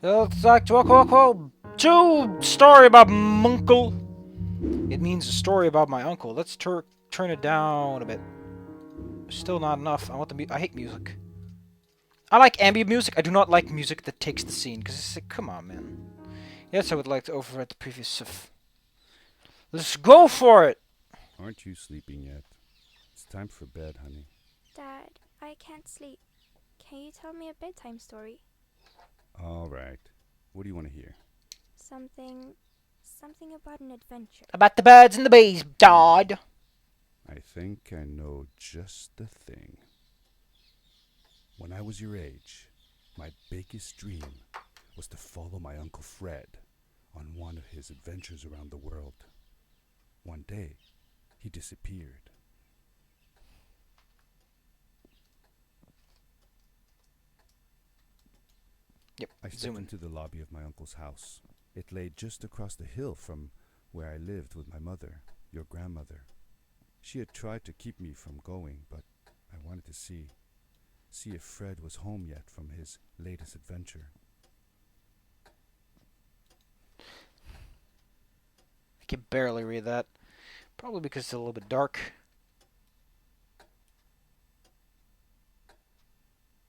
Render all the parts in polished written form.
It's like to story about my uncle. It means a story about my uncle. Let's turn it down a bit. Still not enough. I want the I hate music. I like ambient music. I do not like music that takes the scene. Because it's like, come on, man. Yes, I would like to overwrite the previous stuff. Let's go for it! Aren't you sleeping yet? It's time for bed, honey. Dad, I can't sleep. Can you tell me a bedtime story? All right. What do you want to hear? Something about an adventure. About the birds and the bees, Dad. I think I know just the thing. When I was your age, my biggest dream was to follow my Uncle Fred on one of his adventures around the world. One day, he disappeared. Yep, I stepped into the lobby of my uncle's house. It lay just across the hill from where I lived with my mother, your grandmother. She had tried to keep me from going, but I wanted to see if Fred was home yet from his latest adventure. I can barely read that. Probably because it's a little bit dark.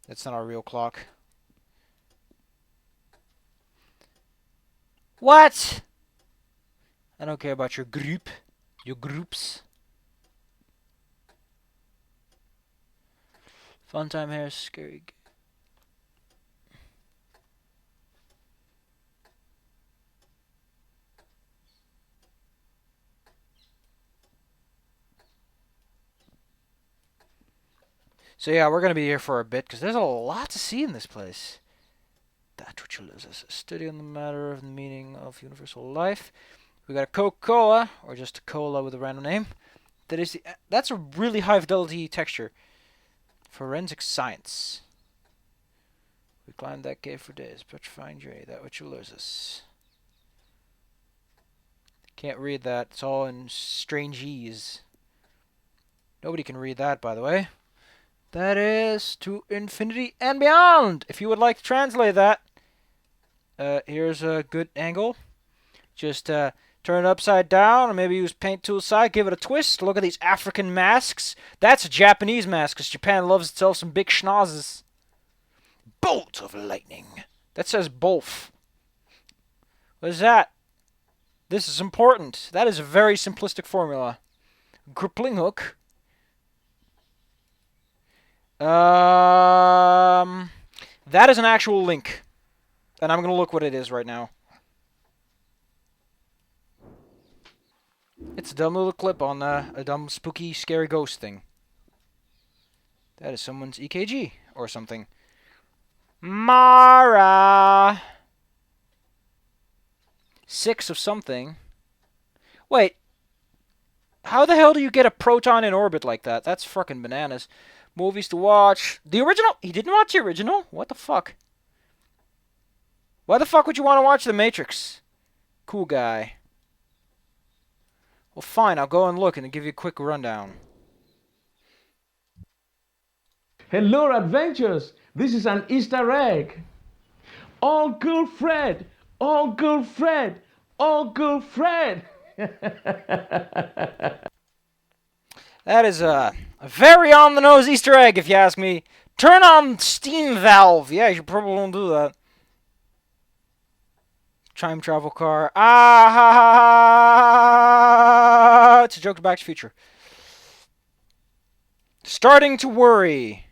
That's not our real clock. What? I don't care about your group. Your groups. Fun time here, scary. So yeah, we're gonna be here for a bit because there's a lot to see in this place. That's what you lose us. A study on the matter of the meaning of universal life. We got a Coca-Cola, or just a cola with a random name. That's a really high fidelity texture. Forensic science. We climbed that cave for days, petrifying journey. That which allures us. Can't read that. It's all in strangeese. Nobody can read that, by the way. That is to infinity and beyond. If you would like to translate that, here's a good angle. Just turn it upside down, or maybe use paint tool side. Give it a twist. Look at these African masks. That's a Japanese mask, because Japan loves itself some big schnozzes. Bolt of lightning. That says both. What is that? This is important. That is a very simplistic formula. Crippling hook. That is an actual link. And I'm going to look what it is right now. It's a dumb little clip on a dumb, spooky, scary ghost thing. That is someone's EKG or something. Mara! 6 of something. Wait. How the hell do you get a proton in orbit like that? That's fucking bananas. Movies to watch. The original? He didn't watch the original? What the fuck? Why the fuck would you want to watch The Matrix? Cool guy. Well, fine. I'll go and look and give you a quick rundown. Hello, adventures! This is an Easter egg. All good Fred! All good Fred! All good Fred! That is a very on-the-nose Easter egg, if you ask me. Turn on steam valve. Yeah, you probably won't do that. Time travel car. Ah ha ha ha! It's a joke to Back to the Future. Starting to worry.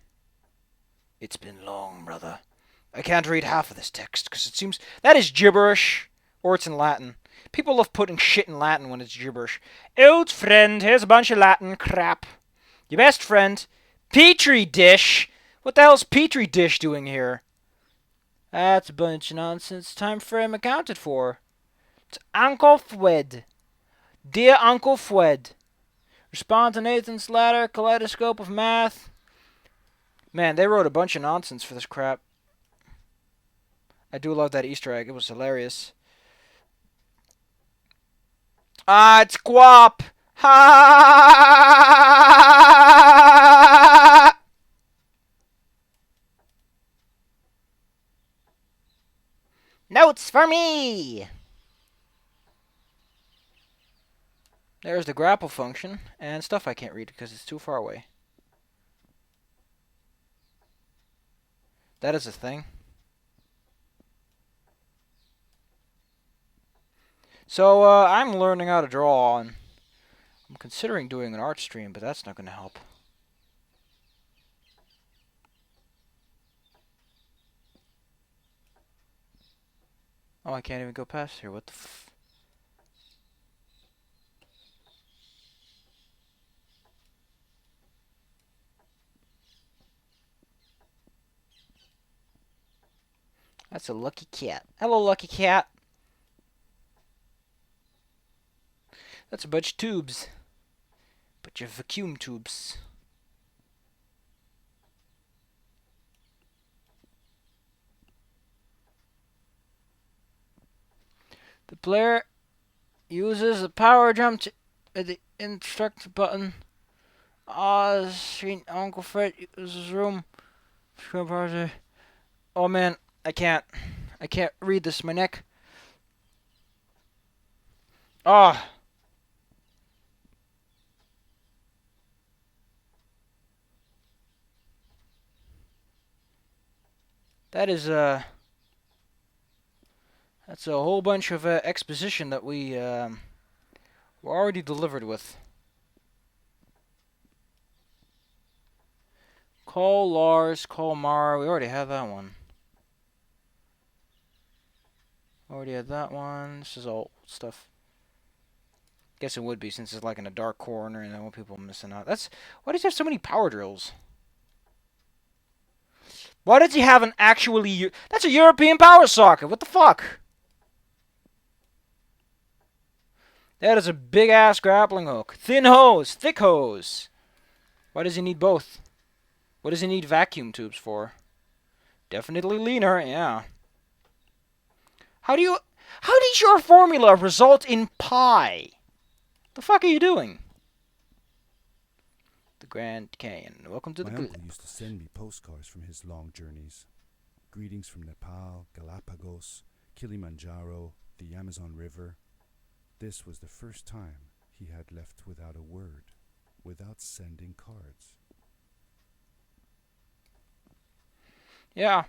It's been long, brother. I can't read half of this text, because it seems... That is gibberish. Or it's in Latin. People love putting shit in Latin when it's gibberish. Old friend, here's a bunch of Latin crap. Your best friend. Petri dish. What the hell's Petri dish doing here? That's a bunch of nonsense. Time frame accounted for. It's Uncle Fred. Dear Uncle Fred. Respond to Nathan's letter. Kaleidoscope of math. Man, they wrote a bunch of nonsense for this crap. I do love that Easter egg. It was hilarious. Ah, it's Guap. Ha! Notes for me! There's the grapple function, and stuff I can't read because it's too far away. That is a thing. So, I'm learning how to draw, and I'm considering doing an art stream, but that's not going to help. Oh, I can't even go past here. What the f... That's a lucky cat. Hello, lucky cat. That's a bunch of tubes. Bunch of vacuum tubes. The player uses the power jump to the instruct button. Screen Uncle Fred uses room. Oh man, I can't read this. My neck. Ah. That's a whole bunch of exposition that we were already delivered with. Call Lars, call Mara. We already have that one. Already had that one. This is all stuff. Guess it would be since it's like in a dark corner and I want people missing out. Why does he have so many power drills? Why does he have an actually... That's a European power socket. What the fuck? That is a big-ass grappling hook. Thin hose. Thick hose. Why does he need both? What does he need vacuum tubes for? Definitely leaner, yeah. How did your formula result in pi? The fuck are you doing? The Grand Canyon. Welcome to the... My uncle used to send me postcards from his long journeys. Greetings from Nepal, Galapagos, Kilimanjaro, the Amazon River. This was the first time he had left without a word, without sending cards. Yeah.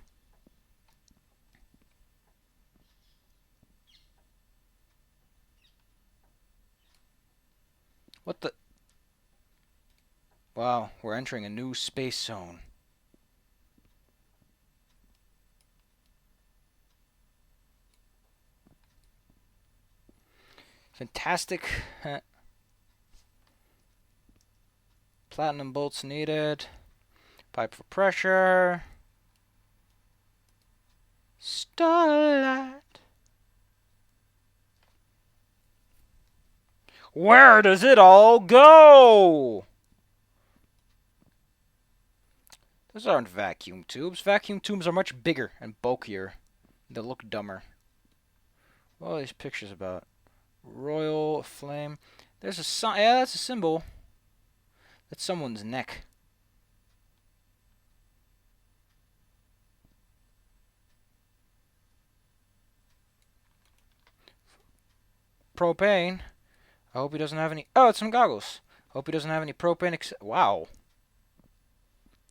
What the... Wow, we're entering a new space zone. Fantastic. Platinum bolts needed. Pipe for pressure. Starlight. Where does it all go? Those aren't vacuum tubes. Vacuum tubes are much bigger and bulkier. They look dumber. What are these pictures about? Royal flame. There's a sign. Yeah, that's a symbol. That's someone's neck. Propane. I hope he doesn't have any... Oh, it's some goggles. Hope he doesn't have any propane Wow.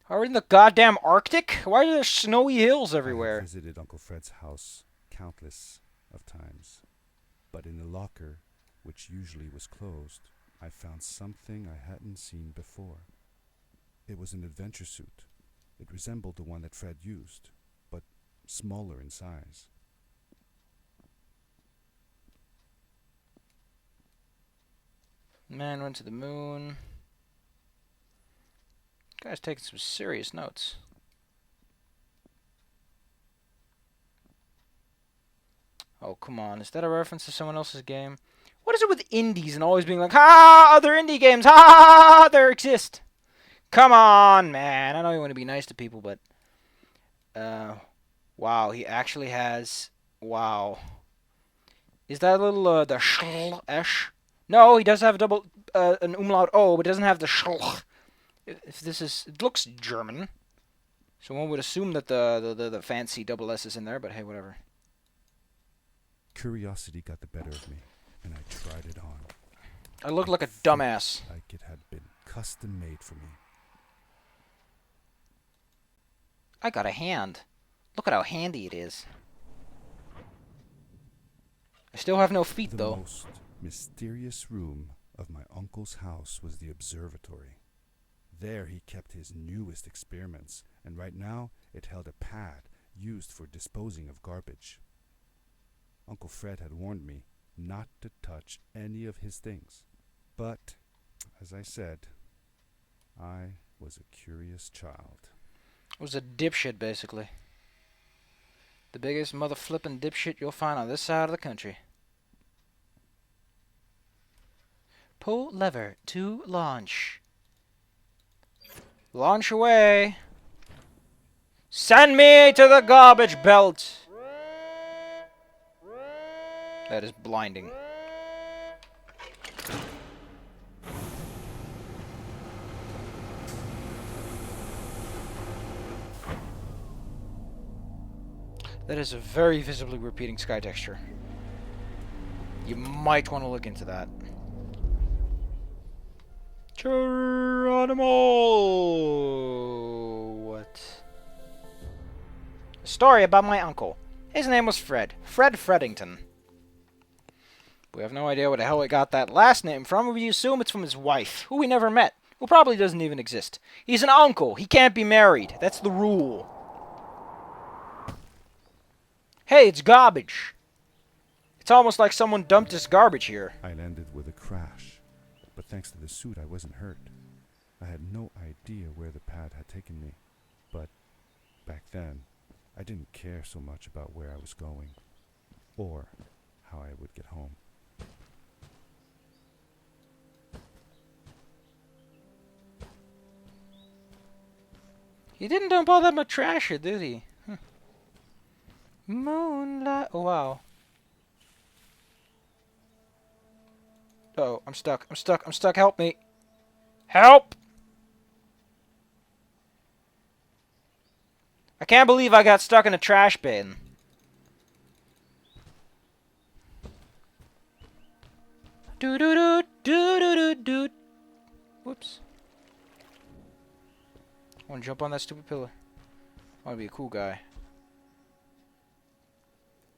Are we in the goddamn Arctic? Why are there snowy hills everywhere? I have visited Uncle Fred's house countless of times. But in the locker, which usually was closed, I found something I hadn't seen before. It was an adventure suit. It resembled the one that Fred used, but smaller in size. Man went to the moon. Guy's taking some serious notes. Oh, come on. Is that a reference to someone else's game? What is it with indies and always being like, ha, other indie games, ha, there exist. Come on, man. I know you want to be nice to people, but... wow, he actually has... Wow. Is that a little, the sh-esh? No, he does have a double, an umlaut O, but he doesn't have the sh. If this is... It looks German. So one would assume that the fancy double S is in there, but hey, whatever. Curiosity got the better of me, and I tried it on. I look like a dumbass. Like it had been custom made for me. I got a hand. Look at how handy it is. I still have no feet, The though. most mysterious room of my uncle's house was the observatory. There he kept his newest experiments, and right now it held a pad used for disposing of garbage. Uncle Fred had warned me not to touch any of his things. But, as I said, I was a curious child. It was a dipshit, basically. The biggest mother flippin' dipshit you'll find on this side of the country. Pull lever to launch. Launch away. Send me to the garbage belt. That is blinding. That is a very visibly repeating sky texture. You might want to look into that. Geronimo! What? A story about my uncle. His name was Fred Freddington. We have no idea where the hell he got that last name from. We assume it's from his wife, who we never met, who probably doesn't even exist. He's an uncle. He can't be married. That's the rule. Hey, it's garbage. It's almost like someone dumped this garbage here. I landed with a crash, but thanks to the suit I wasn't hurt. I had no idea where the pad had taken me, but back then I didn't care so much about where I was going, or how I would get home. He didn't dump all that much trash here, did he? Moonlight. Oh, wow. Oh, I'm stuck. I'm stuck. I'm stuck. Help me. Help! I can't believe I got stuck in a trash bin. Do do do do do do do. Whoops. I want to jump on that stupid pillar. I want to be a cool guy.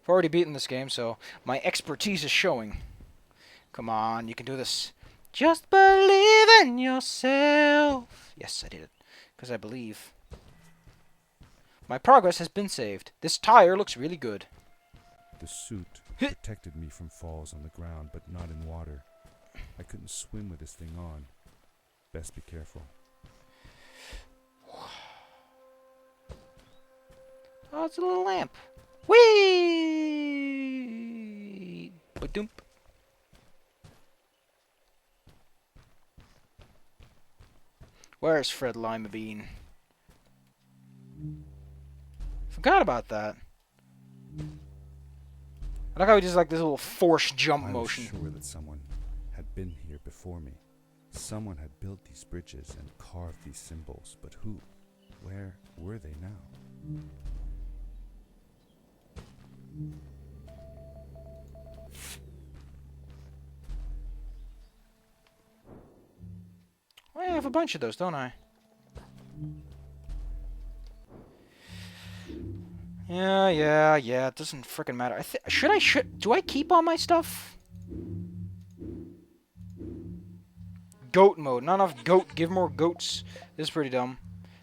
I've already beaten this game, so my expertise is showing. Come on, you can do this. Just believe in yourself. Yes, I did it. Because I believe. My progress has been saved. This tire looks really good. The suit protected me from falls on the ground, but not in water. I couldn't swim with this thing on. Best be careful. Oh, it's a little lamp. Whee! Ba-doomp. Where's Fred Lima Bean? Forgot about that. I like how he does like this little forced jump motion. I was sure that someone had been here before me. Someone had built these bridges and carved these symbols, but who? Where were they now? Well, I have a bunch of those, don't I? Yeah. It doesn't frickin' matter. Do I keep all my stuff? Goat mode. Not enough goat. Give more goats. This is pretty dumb.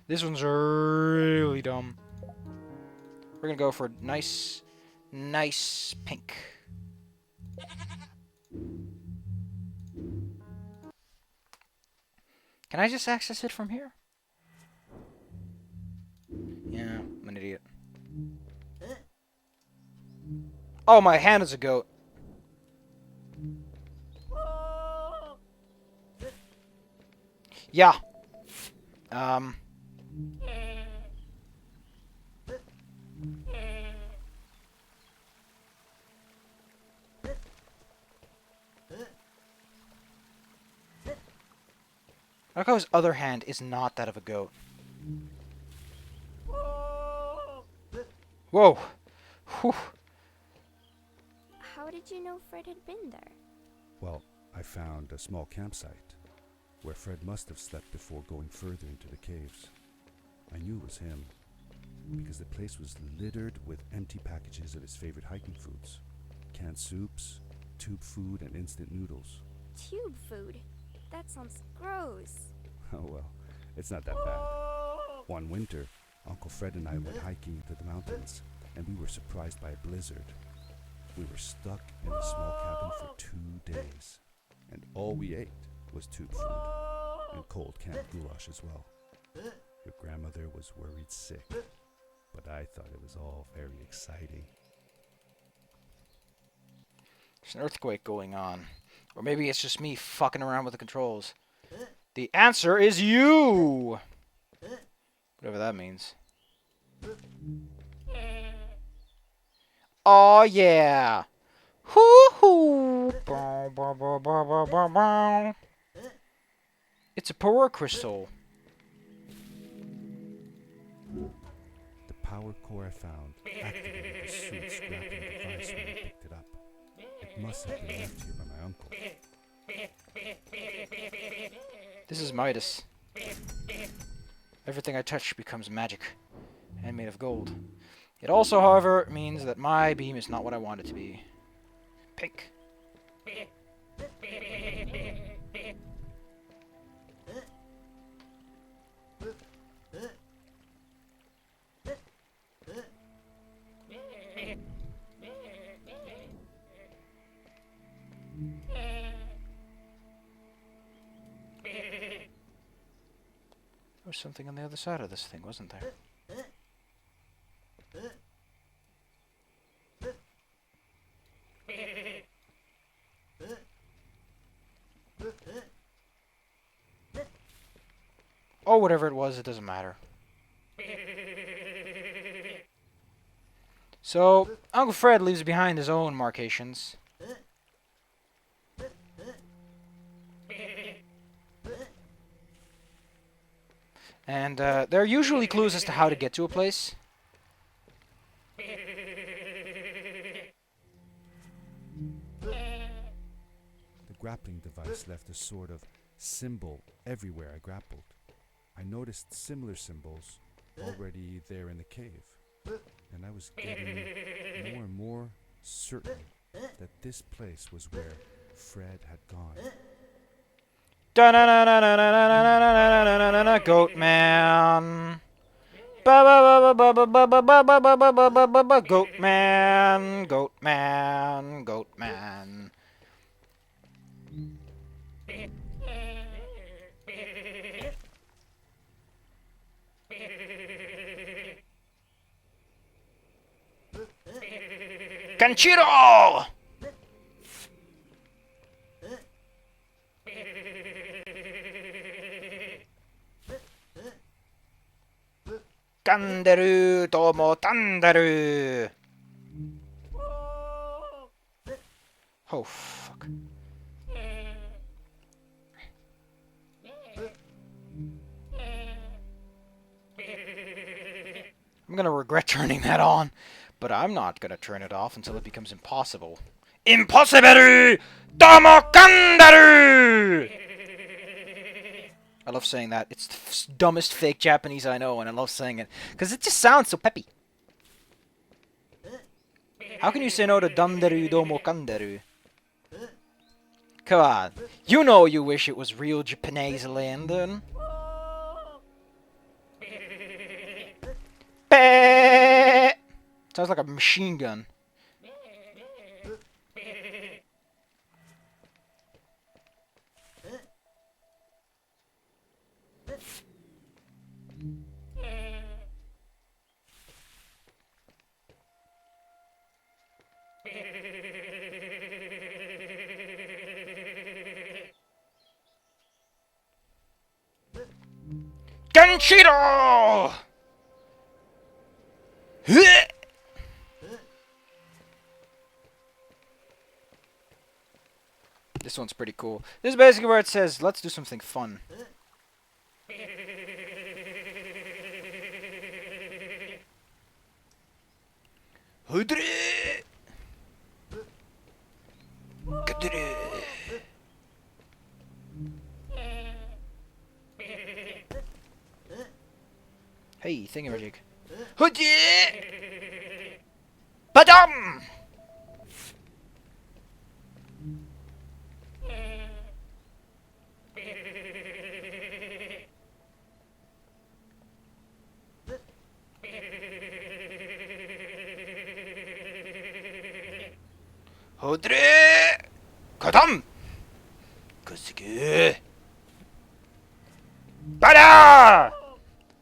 This one's really dumb. We're gonna go for a nice pink. Can I just access it from here? Yeah, I'm an idiot. Oh, my hand is a goat. Yeah. I like how his other hand is not that of a goat. Whoa. Whew. How did you know Fred had been there? Well, I found a small campsite where Fred must have slept before going further into the caves. I knew it was him because the place was littered with empty packages of his favorite hiking foods. Canned soups, tube food, and instant noodles. Tube food? That sounds gross. Oh well, it's not that bad. One winter, Uncle Fred and I went hiking into the mountains, and we were surprised by a blizzard. We were stuck in a small cabin for 2 days, and all we ate was tube food and cold canned goulash as well. Your grandmother was worried sick, but I thought it was all very exciting. There's an earthquake going on. Or maybe it's just me fucking around with the controls. The answer is you! Whatever that means. Oh yeah! Hoo-hoo! Bow, bow, bow, bow, bow, bow, bow. It's a power crystal. The power core I found activated the suit's grappling device when I picked it up. It must have been left here by my uncle. This is Midas. Everything I touch becomes magic and made of gold. It also, however, means that my beam is not what I want it to be. Pink. There was something on the other side of this thing, wasn't there? Oh, whatever it was, it doesn't matter. So, Uncle Fred leaves behind his own markations. And there are usually clues as to how to get to a place. The grappling device left a sort of symbol everywhere I grappled. I noticed similar symbols already there in the cave, and I was getting more and more certain that this place was where Fred had gone. Goat man. Ba ba ba ba ba ba ba ba ba ba ba ba ba ba. Goat man. Goat man. Goat man. Kanchiro! Kanderu tomo tanderu. Oh fuck. I'm gonna regret turning that on, but I'm not gonna turn it off until it becomes impossible. Impossible! Tomo kanderu! I love saying that. It's the dumbest fake Japanese I know, and I love saying it. Because it just sounds so peppy. How can you say no to danderu domo kanderu? Come on. You know you wish it was real Japanese Landon. Sounds like a machine gun. Ganshiro! This one's pretty cool. This is basically where it says, let's do something fun. Kudru. Hey, thingamajig. Hoodie! Badum! Hoodie! Kadam! Kusugu! Bada!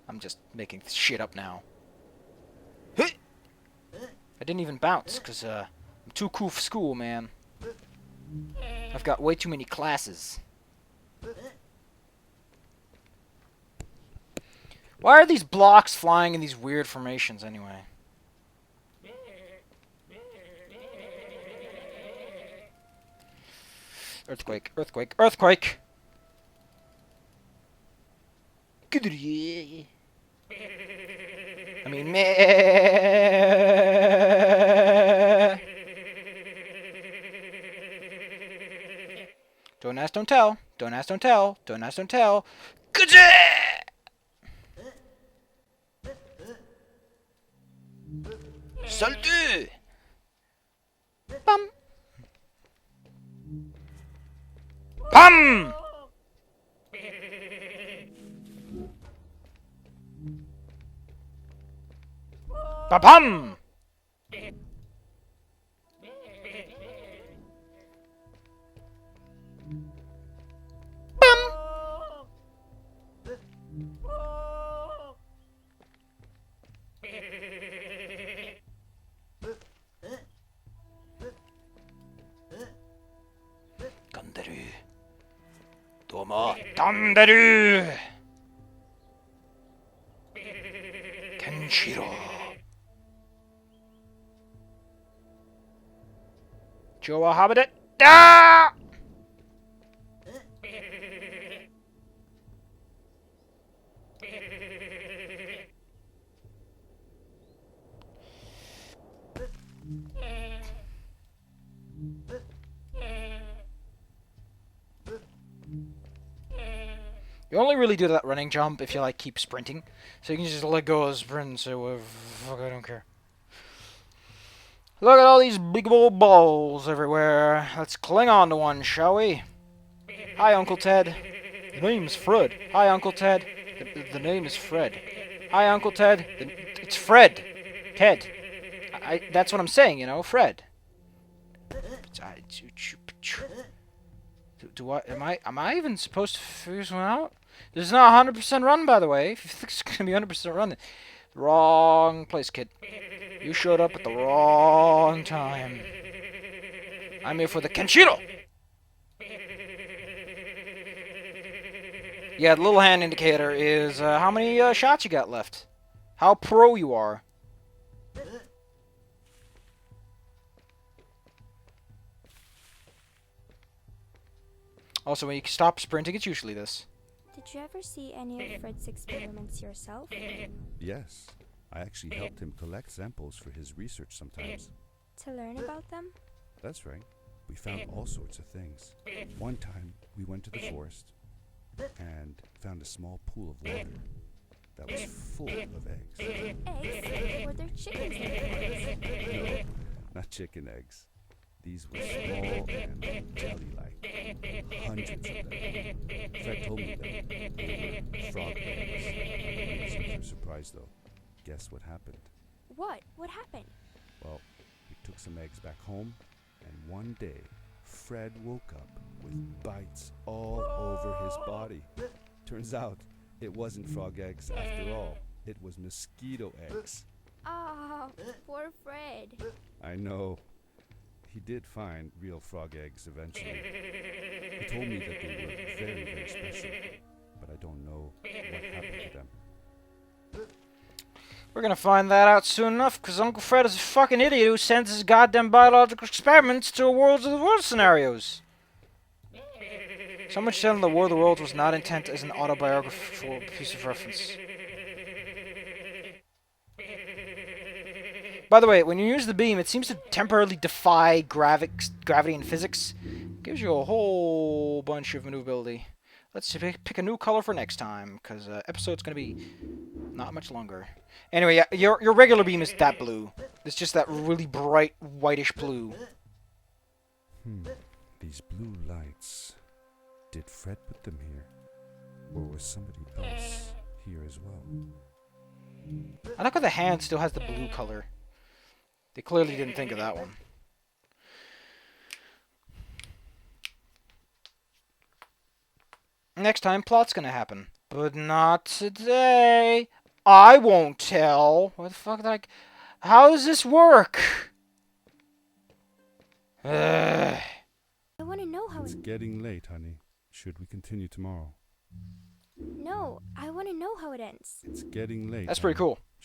I'm just making shit up now. I didn't even bounce, because I'm too cool for school, man. I've got way too many classes. Why are these blocks flying in these weird formations, anyway? Earthquake, earthquake, earthquake! I mean, meh. Don't ask, don't tell. Don't ask, don't tell. Don't ask, don't tell. Salut! Bum! Bum! Ba-bum! Bum! Gandaru. Domo. Dandaru! Kenshiro. Joa Hobbit. Da! You only really do that running jump if you like keep sprinting, so you can just let go of the sprint and say, well, fuck, I don't care. Look at all these big old balls everywhere. Let's cling on to one, shall we? Hi, Uncle Ted. The name's Fred. Hi, Uncle Ted. The name is Fred. Hi, Uncle Ted. It's Fred. Ted. That's what I'm saying, you know, Fred. Am I even supposed to figure this one out? This is not 100% run, by the way. If you think it's gonna be 100% run, wrong place, kid. You showed up at the wrong time. I'm here for the Kenshiro! Yeah, the little hand indicator is how many shots you got left. How pro you are. Also, when you stop sprinting, it's usually this. Did you ever see any of Fred's experiments yourself? Yes. I actually helped him collect samples for his research sometimes. To learn about them? That's right. We found all sorts of things. One time, we went to the forest and found a small pool of water that was full of eggs. Eggs? Were there chickens in the No, not chicken eggs. These were small and jelly-like. Hundreds of them. Fred told me that they were frog eggs. Some were surprised, though. Guess what happened? What? What happened? Well, we took some eggs back home, and one day, Fred woke up with bites all over his body. Turns out, it wasn't frog eggs after all. It was mosquito eggs. Ah, poor Fred. I know. He did find real frog eggs eventually. He told me that they were very, very special, but I don't know what happened to them. We're gonna find that out soon enough, because Uncle Fred is a fucking idiot who sends his goddamn biological experiments to Worlds of the World scenarios. So much so that the War of the Worlds was not intended as an autobiographical piece of reference. By the way, when you use the beam, it seems to temporarily defy gravity and physics, Gives you a whole bunch of maneuverability. Let's pick a new color for next time, because episode's going to be not much longer. Anyway, yeah, your regular beam is that blue. It's just that really bright whitish blue. These blue lights. Did Fred put them here? Or was somebody else here as well? I like how the hand still has the blue color. They clearly didn't think of that one. Next time, plot's gonna happen. But not today. I won't tell. What the fuck? Like, how does this work? I want to know how It's it... getting late, honey. Should we continue tomorrow? No, I want to know how it ends. It's getting late. That's pretty cool.